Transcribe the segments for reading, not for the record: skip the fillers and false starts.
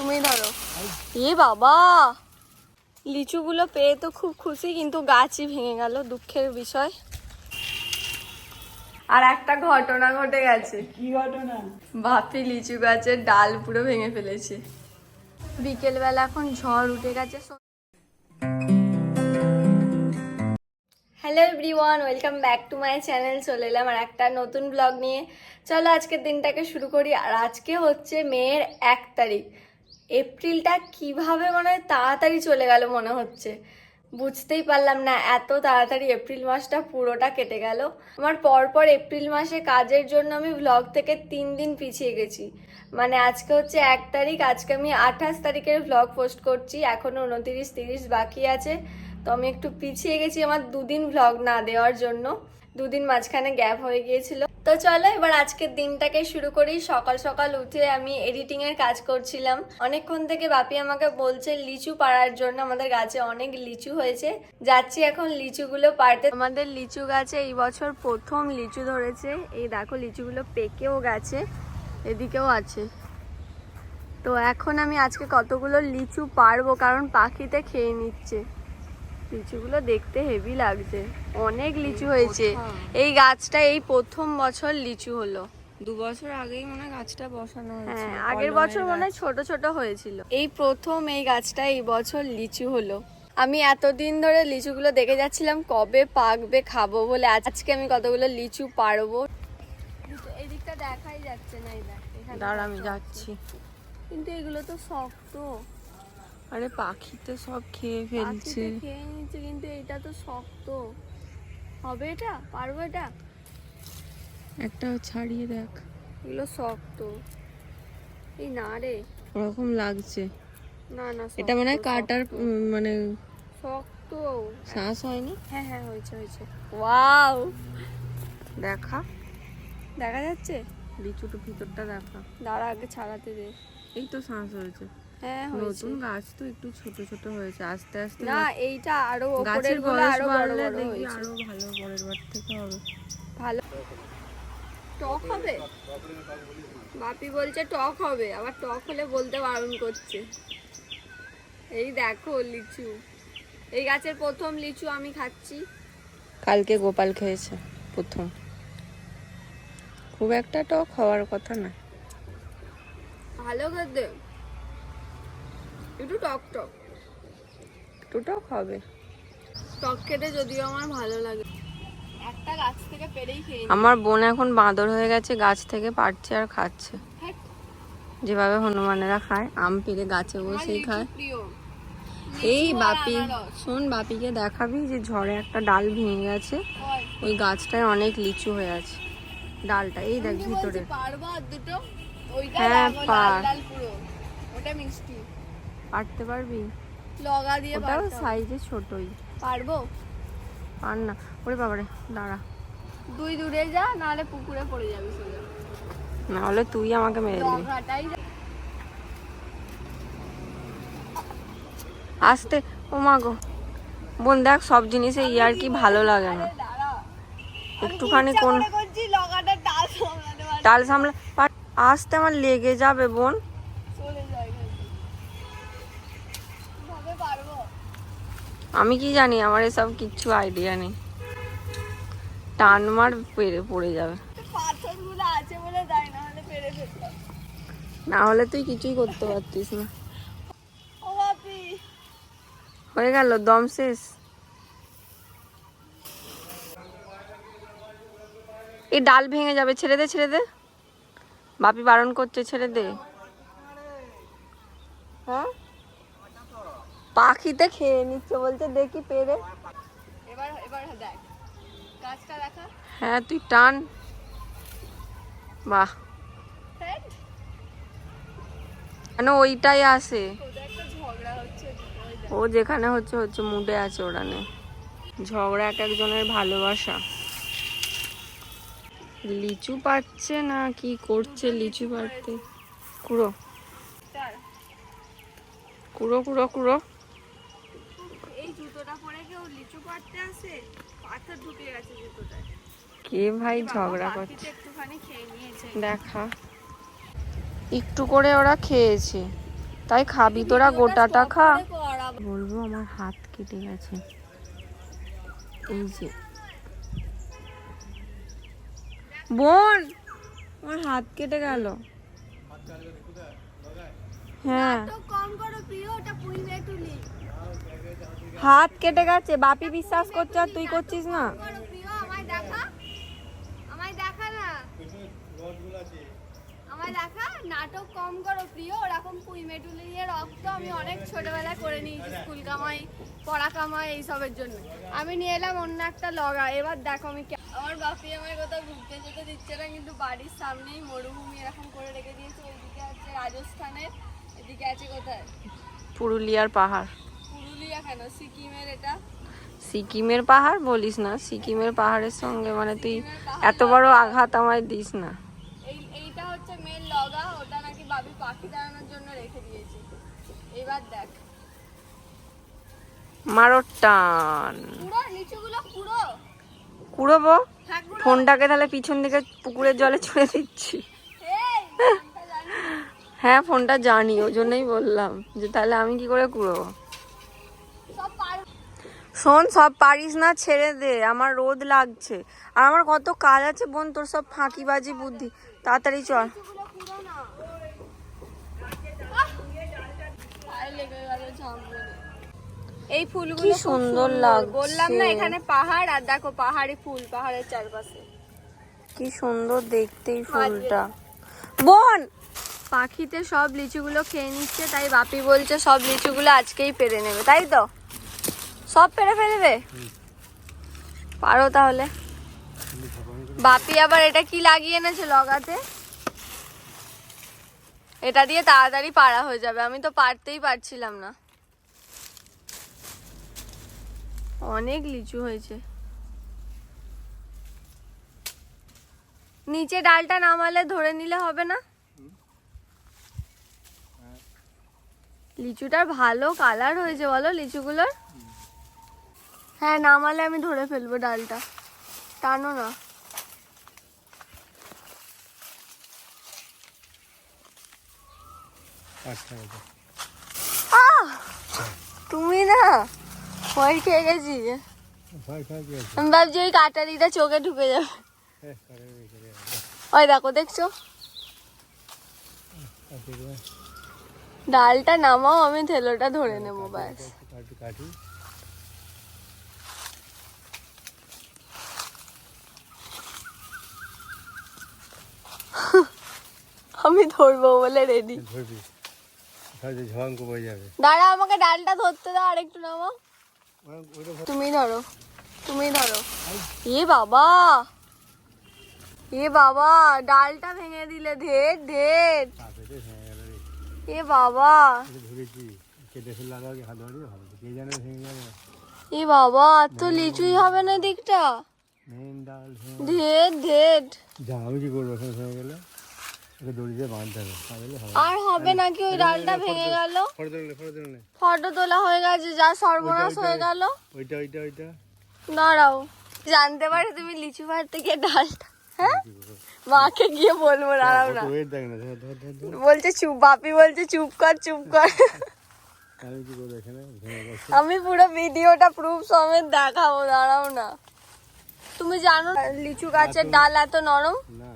তুমি ধরো। এ বাবা, লিচুগুলো পেয়ে তো খুব খুশি, কিন্তু গাছই ভেঙে গেল, দুঃখের বিষয়। আর একটা ঘটনা ঘটে গেছে। কি ঘটনা? বাপি লিচু গাছের ডাল পুরো ভেঙে ফেলেছে। বিকেলবেলা এখন ঝড় উঠে গেছে। Hello everyone, welcome back to my channel. চলে এলাম আর একটা নতুন ব্লগ নিয়ে। চলো আজকের দিনটাকে শুরু করি। আর আজকে হচ্ছে মের 1 তারিখ। এপ্রিলটা কিভাবে মানে তাড়াতাড়ি চলে গেল মনে হচ্ছে, বুঝতেই পারলাম না এত তাড়াতাড়ি এপ্রিল মাসটা পুরোটা কেটে গেল। আমার পরপর এপ্রিল মাসে কাজের জন্য আমি ব্লগ থেকে 3 দিন পিছিয়ে গেছি। মানে আজকে হচ্ছে 1 তারিখ, আজকে আমি 28 তারিখের ব্লগ পোস্ট করছি, এখনো 29, 30 বাকি আছে। তো আমি একটু পিছিয়ে গেছি আমার 2 দিন ব্লগ না দেওয়ার জন্য। 2 দিন মাঝখানে গ্যাপ হয়ে গিয়েছিল। তো চলো এবার আজকের দিনটাকে শুরু করি। সকাল সকাল উঠে আমি এডিটিং এর কাজ করছিলাম। অনেকক্ষণ থেকে বাপি আমাকে বলছে লিচু পাড়ার জন্য, আমাদের গাছে অনেক লিচু হয়েছে, যাচ্ছি এখন লিচুগুলো পাড়তে। আমাদের লিচু গাছে এই বছর প্রথম লিচু ধরেছে। এই দেখো লিচুগুলো পেকেও গেছে, এদিকেও আছে। তো এখন আমি আজকে কতগুলো লিচু পারবো, কারণ পাখিতে খেয়ে নিচ্ছে। লিচুগুলো দেখতে হেভি লাগছে, অনেক লিচু হয়েছে। এই গাছটা এই প্রথম বছর লিচু হলো। 2 বছর আগেই মনে হয় গাছটা বসানো হয়েছে। হ্যাঁ, আগের বছর মনে হয় ছোট ছোট হয়েছিল। এই প্রথম এই গাছটা এই বছর লিচু হলো। আমি এতদিন ধরে লিচুগুলো দেখে যাচ্ছিলাম কবে পাকবে খাবো বলে। আজকে আমি কতগুলো লিচু পারবো। এদিকটা দেখাই যাচ্ছে না, এই দেখ এখানে। দাঁড়া আমি যাচ্ছি। কিন্তু এগুলো তো শক্ত। আরে পাখিতে সব খেয়ে ফেলছে। খেয়ে নিচ্ছে, কিন্তু এটা তো শক্ত। হবে এটা? পারবো এটা? একটা ছাড়িয়ে দেখ। এগুলো শক্ত। এই না রে, ওরকম লাগছে। না না, এটা মনে হয় কাটার মানে শক্ত। শ্বাস হয়নি। হ্যাঁ হ্যাঁ, হয়েছে হয়েছে। ওয়াও, দেখা দেখা যাচ্ছে। লিচুটা ভিতরটা দেখা। দাঁড়া আগে ছাড়াতে দে। এই তো শ্বাস হয়েছে। হ্যাঁ হয়েছে। নতুন গাছ তো একটু ছোট ছোট হয়েছে, আস্তে আস্তে না এইটা আরো গাছের উপরের গুলো বয়স আরো বড় বাড়লে বড় দেখবি হয়েছে। আরো ভালো, পরের বার থেকে হবে ভালো। টক হবে? বাপি বলছে টক হবে, আবার টক হলে বলতে বারণ করছে। এই দেখো লিচু, এই গাছের প্রথম লিচু আমি খাচ্ছি। কালকে গোপাল খেয়েছে প্রথম। খুব একটা টক হওয়ার কথা না। ভালো খেতে, একটু টক টক। একটু টক হবে। টক খেতে যদিও আমার ভালো লাগে। একটা গাছ থেকে পেরেই খেয়ে নিই। আমার বোন এখন বাঁদর হয়ে গেছে, গাছ থেকে পাড়ছে আর খাচ্ছে। হ্যাঁ, যেভাবে হনুমানেরা খায়, আম পেড়ে গাছে বসেই খায়। প্রিয়। এই বাপি শোন, বাপিকে দেখাবি যে ঝড়ে একটা ডাল ভেঙে গেছে, ওই গাছটায় অনেক লিচু হয়ে আছে। ডালটা এই দেখ ভিতরে। পারবো আর দুটো? ওইটা হ্যাঁ, লাল পার। লাল পুরো, ওটা মিষ্টি। পারতে পারবি? লগা দিয়ে ওটাও সাইজে ছোটই। পারবো? পার না। ওরে বাবারে, দাঁড়া। তুই দূরে যা, নাহলে পুকুরে পড়ে যাবি সোজা। না হলে তুই আমাকে মেরে দিবি। লগাটাই আস্তে। ও মা গো বোন, দেখ সব জিনিসে ইয়ার কি ভালো লাগে না। একটুখানি কোন করছি লগাটা ডাল সামলাতে পারছি। ডাল সামলা আস্তে, আমার লেগে যাবে বোন। চলে যায় ভাবে পারবো? আমি কি জানি, আমার এসব কিচ্ছু আইডিয়া নেই। টান মার পড়ে যাবে। পাথরগুলো আছে বলে তাই, না হলে পেরে ফেলতাম। না হলে তুই কিছুই করতে পারতিস না। ও বাপি, হয়ে গেল, দম শেষ। এই ডাল ভেঙে যাবে, ছেড়ে দে ছেড়ে দে। বাপি বারণ করছে, ছেড়ে দে। হ্যাঁ, পাখিতে খেয়ে নিচ্ছে বলছে, দেখি পেরে। এবার এবার দেখ গাছটা দেখা। হ্যাঁ তুই টান। বাহ, কেন ওইটাই আসে। ওদের একটা ঝগড়া হচ্ছে, ও যেখানে হচ্ছে হচ্ছে, মুডে আছে ওরা নেই। ঝগড়া এক একজনের ভালোবাসা। লিচু পাচ্ছে না কি করছে লিচু পাড়তে? কুড়ো কুড়ো কুড়ো কুড়ো। এই জুতোটা পরে কেউ লিচু পাড়তে আসে? পাথর ঢুকে গেছে জুতোটায়। কে ভাই ঝগড়া করছে? একটুখানি খেয়ে নিয়েছে। দেখা, একটু করে ওরা খেয়েছে, তাই খাবি তোরা গোটাটা খা। বলবো আমার হাত কেটে গেছে, এই যে বোন আমার হাত কেটে গেল। হ্যাঁ কম করো প্রিয়, ওটা পুঁই মেটুলি। হাত কেটে গেছে, বাপি বিশ্বাস করছে আর তুই করছিস না। করো প্রিয়, আমায় দেখা, আমায় দেখা না, আমায় দেখা। নাটক কম করো প্রিয়, ওরকম পুঁই মেটুলি নিয়ে রক্ত আমি অনেক ছোটবেলায় করে নিয়েছি, স্কুল কামাই, পড়া কামাই, এইসবের জন্য। আমি নিয়ে এলাম অন্য একটা লগা। এবার দেখো আমি আমার বাপি আমায় কোথাও ঘুরতে যেতে দিচ্ছে না, কিন্তু বাড়ির সামনেই মরুভূমি এরকম করে রেখে দিয়েছে। ওইদিকে আছে রাজস্থানের, এদিকে আছে কোথায় পুরুলিয়ার পাহাড়। পুরুলিয়া কেন, সিকিমের এটা। সিকিমের পাহাড় বলিস না, সিকিমের পাহাড়ের সঙ্গে মানে তুই এত বড় আঘাত আমায় দিস না। এইটা হচ্ছে মেন লগা, ওটা নাকি বাবি পাখি দাঁড়ানোর জন্য রেখে দিয়েছে। এবার দেখ মারো টান, পুরো নিচুগুলো পুরো কুড়োবো। হ্যাঁ, পুরো। ফোনটাকে তাহলে পিছন দিকে পুকুরের জলে ছুঁড়ে দিচ্ছি। এই, ফোনটা জানি। হ্যাঁ ফোনটা জানি, ওই জন্যই বললাম যে তাহলে আমি কি করে কুড়োবো। সব পার শোন, সব পারিস না, ছেড়ে দে, আমার রোদ লাগছে আর আমার কত কাজ আছে বোন। তোর সব ফাঁকিবাজি বুদ্ধি, তাড়াতাড়ি চল। নিচুগুলো পুরো না। পায়ে লেগে গেল ঝামলে। এই ফুলগুলো কি খুব সুন্দর লাগছে। বললাম না এখানে পাহাড়, আর দেখো পাহাড়ি ফুল পাহাড়ের চারপাশে। কি সুন্দর দেখতে এই ফুলটা বোন। পাখিতে সব লিচুগুলো খেয়ে নিচ্ছে, তাই বাপি বলছে সব লিচুগুলো আজকেই পেরে নেবে, তাই তো? সব পেরে ফেলবে? পারো তাহলে। বাপি আবার এটা কি লাগিয়ে এনেছে লগাতে, এটা দিয়ে তাড়াতাড়ি পারা হয়ে যাবে। আমি তো পারতেই পারছিলাম না, অনেক লিচু হয়েছে। নিচে ডালটা নামালে ধরে নিলে হবে না? লিচুটার ভালো কালার হয়েছে বলো লিচুগুলোর। হ্যাঁ নামালে আমি ধরে ফেলবো ডালটা, টানো না। তুমি না ভয় খেয়ে গেছি, আমি ভাবছি ওই কাটারিটা চোখে ঢুকে যাবে। ওই দেখো, দেখছো? ডালটা নামাও, আমি থেলোটা ধরে নেবো ব্যাস। আমি ধরবো বলে রেডি। দাঁড়া, আমাকে ডালটা ধরতে দাও, আর একটু নামাও। তুমি ধরো, তুমি ধরো। এ বাবা, এ বাবা, ডালটা ভেঙে দিলে, ঢের ঢের। এ বাবা, এ বাবা, তো লিচুই হবে না দিকটা, ঢের ঢের। আমি কি করবো ভেঙে গেলে? দড়ি দিয়ে বাঁধতে হবে, আর হবে নাকি? ওই ডালটা ভেঙে গেল, ফটো তোলা হয়ে গেছে, যা সর্বনাশ হয়ে গেল। ওইটা ওইটা ওইটা দাঁড়াও, জানতে পারে তুমি লিচু পাড়তে গিয়ে ডালটা, হ্যাঁ মাকে গিয়ে বলবো। দাঁড়াও না, দেখ না, ধর ধর ধর ধর। বলছে চুপ, বাপি বলছে চুপ কর চুপ কর। আমি কি করবো এখানে? ভেঙে গেছে। আমি পুরো ভিডিওটা প্রুফ সমেত দেখাবো, দাঁড়াও না। তুমি জানো লিচু গাছের ডাল এত নরম? না,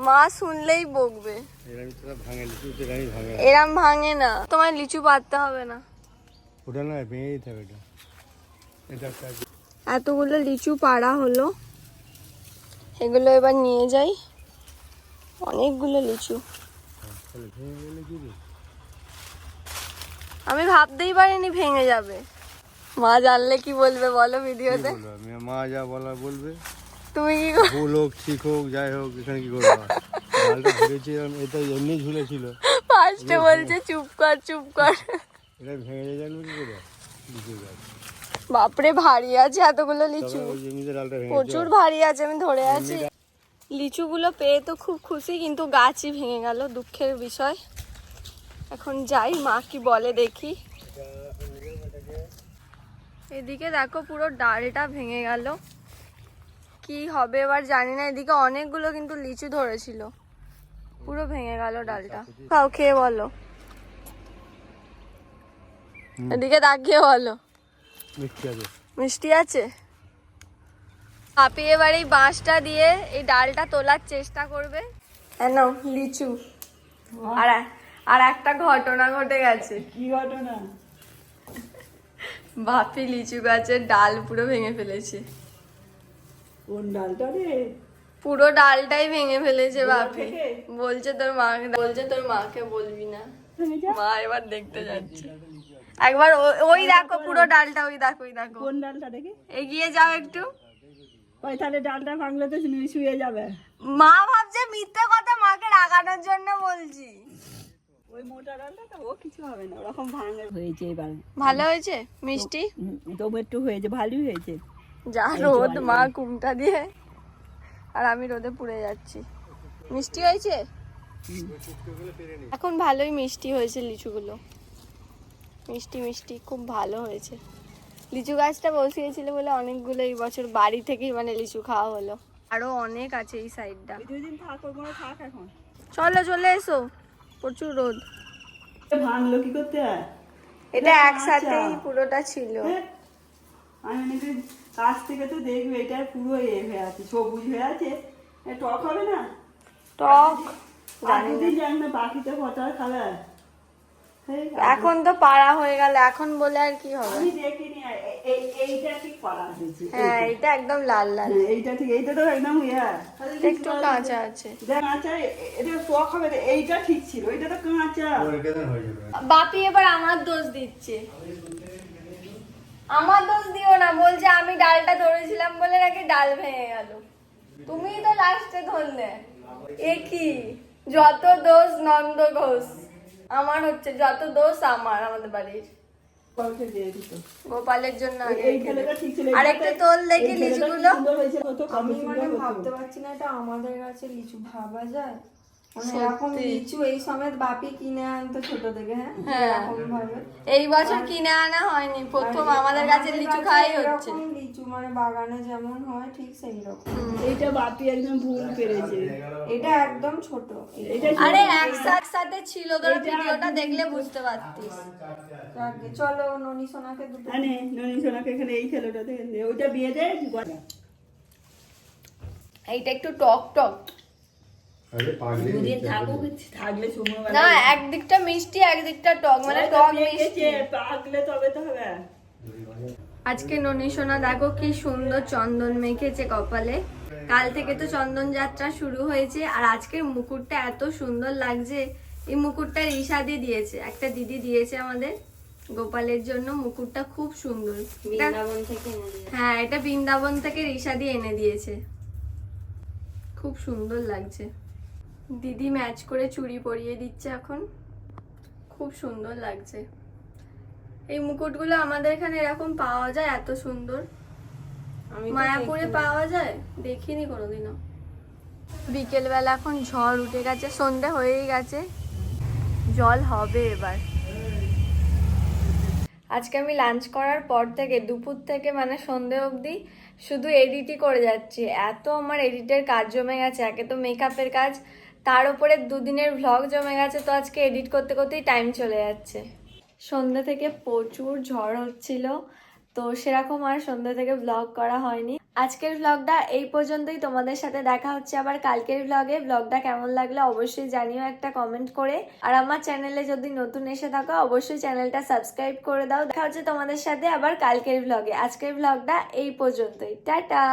মা শুনলেই বকবে। এরকম তো ভাঙে, লিচু তো এরকমই ভাঙে। এরম ভাঙে না, তোমায় লিচু পাড়তে হবে না। ওটা না, ভেঙে দিতে হবে এটা। এটা একটা এতগুলো লিচু পাড়া হলো, এগুলো এবার নিয়ে যাই। অনেকগুলো লিচু, তাহলে ভেঙে গেলে কি রে? আমি ভাবতেই পারিনি ভেঙে যাবে। মা জানলে কি বলবে বলো ভিডিওতে? কি বলবো আমি? মা যা বলার বলবে। তুমি কি ভুল হোক ঠিক হোক যাই হোক, এখানে কি করবো? ডালটা ঝুলেছি, এটা এমনি ঝুলেছিল, ফার্স্টে বলছে চুপ কর চুপ কর। এটা ভেঙে যাবে কি করে? লিচু গাছ বাপরে, ভারী আছে এতগুলো লিচু, ওই জমিতে ডালটা ভেঙে প্রচুর ভারী আছে, আমি ধরে আছি। লিচুগুলো পেয়ে তো খুব খুশি, কিন্তু গাছই ভেঙে গেল, দুঃখের বিষয়। এখন যাই, মা কি বলে দেখি। এদিকে দেখো পুরো ডালটা ভেঙে গেল, কি হবে এবার জানি না। এদিকে অনেকগুলো কিন্তু লিচু ধরেছিল, পুরো ভেঙে গেল ডালটা। খাও, খেয়ে বলো। এদিকে তাকিয়ে বলো। মিষ্টি আছে। মিষ্টি আছে। বাপি এবার এই বাঁশটা দিয়ে এই ডালটা তোলার চেষ্টা করবে। নাও লিচু। আর একটা ঘটনা ঘটে গেছে। কি ঘটনা? বাপি লিচু গাছের ডাল পুরো ভেঙে ফেলেছে। কোন ডালটা রে? পুরো ডালটাই ভেঙে ফেলেছে গোড়া বাপি। থেকে? বলছে তোর মাকে বলবি না। মা এবার দেখতে যাচ্ছে। একবার ওই দেখো পুরো ডালটা, ওই দেখো। কোন ডালটা দেখি? এগিয়ে যাও একটু। ওই তাহলে ডালটা ভাঙলে তো শুয়ে যাবে। মা ভাবছে মিথ্যে কথা মাকে রাগানোর জন্য বলছি। ওই মোটা ডালটা তো ও কিছু হবে না, ওরকম ভাঙে হয়েছে এবার। ভালো হয়েছে মিষ্টি? তবু একটু হয়েছে, ভালোই হয়েছে। যা রোদ মা ঘুমটা দিয়ে, আর আমি রোদে পুড়ে যাচ্ছি। মিষ্টি হয়েছে এখন, ভালোই মিষ্টি হয়েছে লিচুগুলো। মিষ্টি খুব ভালো হয়েছে। লিচু গাছটা বসিয়েছিল বলে অনেকগুলো এই বছর বাড়ি থেকেই মানে লিচু খাওয়া হলো। আরো অনেক আছে এই সাইডটা। দুদিন থাক, ওর মনে থাক এখন। চলে এসো, প্রচুর রোদ। ভাঙলো কি করতে? এটা একসাথেই পুরোটা ছিল। আমি নাকি কাছ থেকে তো দেখবে এটা পুরো হয়ে আছে, সবুজ হয়ে আছে। টক হবে না? টক জানি না, বাকিতে কটা খাবে। এখন তো পাড়া হয়ে গেল, এখন বলে আর কি হবে। আমি দেখিনি, এইটা ঠিক করা হয়েছে। হ্যাঁ এটা একদম লাল লাল। এইটা ঠিক, এইটা তো একদম একটু কাঁচা আছে। কাঁচা, এটা টক হবে। এইটা ঠিক ছিল, এটা তো কাঁচা। বাপি এবার আমার দোষ দিচ্ছে। আমার দোষ দিও না, বলছে আমি ডালটা ধরেছিলাম বলে নাকি ডাল ভেঙে গেল। তুমিই তো লাস্টে ধরলে। এ কি, যত দোষ নন্দ ঘোষ। আমার হচ্ছে যত দোষ আমাদের বাড়ির। গোপালের জন্য আরেকটা তোল দেখি লিচুগুলো। আমি মানে ভাবতে পারছি না এটা আমাদের কাছে লিচু ভাবা যায়। মানে এরকম লিচু এই সমেত বাপি কিনে আনতো ছোট থেকে। হ্যাঁ এরকম ভাবে এই বছর কিনে আনা হয়নি, প্রথম আমাদের কাছে লিচু খাওয়াই হচ্ছে। এরকম লিচু মানে বাগানে যেমন হয় ঠিক সেই রকম। এইটা বাপি একদম ভুল পেরেছে। এটা একদম ছোট। আরে একসাথে ছিল, তোর ভিডিওটা দেখলে বুঝতে পারতিস। আগে চলো ননি সোনাকে দুটো। আনে ননি সোনাকে এখানে এই ছেলেটা দেখেন, ওইটা বিয়ে দেয়। এইটা একটু টক টক দুদিন থাকুক, থাকলে সময় না, একদিকটা মিষ্টি একদিকটা টক, মানে টক মিষ্টি। পাকলে তবে তো হবে। আজকে ননি সোনা দেখো কি সুন্দর চন্দন মেখেছে কপালে। কাল থেকে তো চন্দন যাত্রা শুরু হয়েছে, আর আজকের মুকুটটা এত সুন্দর লাগছে। এই মুকুটটা রিশাদি দিয়েছে, একটা দিদি দিয়েছে আমাদের গোপালের জন্য। মুকুটটা খুব সুন্দর, বৃন্দাবন থেকে এনে দিয়েছে। হ্যাঁ এটা বৃন্দাবন থেকে রিশাদি এনে দিয়েছে, খুব সুন্দর লাগছে। দিদি ম্যাচ করে চুড়ি পরিয়ে দিচ্ছে এখন, খুব সুন্দর লাগছে। এই মুকুটগুলো আমাদের এখানে এরকম পাওয়া যায় এত সুন্দর? মায়াপুরে পাওয়া যায়, দেখিনি কোনোদিনও। বিকেলবেলা এখন ঝড় উঠে গেছে, সন্ধে হয়েই গেছে, জল হবে এবার। আজকে আমি লাঞ্চ করার পর থেকে দুপুর থেকে মানে সন্ধে অবধি শুধু এডিটই করে যাচ্ছি। এত আমার এডিটের কাজ জমে গেছে, একে তো মেকআপের কাজ, তার উপরে দুদিনের ভ্লগ জমে গেছে, তো আজকে এডিট করতে করতেই টাইম চলে যাচ্ছে। সন্ধ্যে থেকে প্রচুর ঝড় হচ্ছিল, তো সেরকম আর সন্ধ্যে থেকে ভ্লগ করা হয়নি। আজকের ভ্লগটা এই পর্যন্তই, তোমাদের সাথে দেখা হচ্ছে আবার কালকের ভ্লগে। ভ্লগটা কেমন লাগলো অবশ্যই জানিও একটা কমেন্ট করে, আর আমার চ্যানেলে যদি নতুন এসে থাকো অবশ্যই চ্যানেলটা সাবস্ক্রাইব করে দাও। দেখা হচ্ছে তোমাদের সাথে আবার কালকের ভ্লগে। আজকের ভ্লগটা এই পর্যন্তই, টাটা।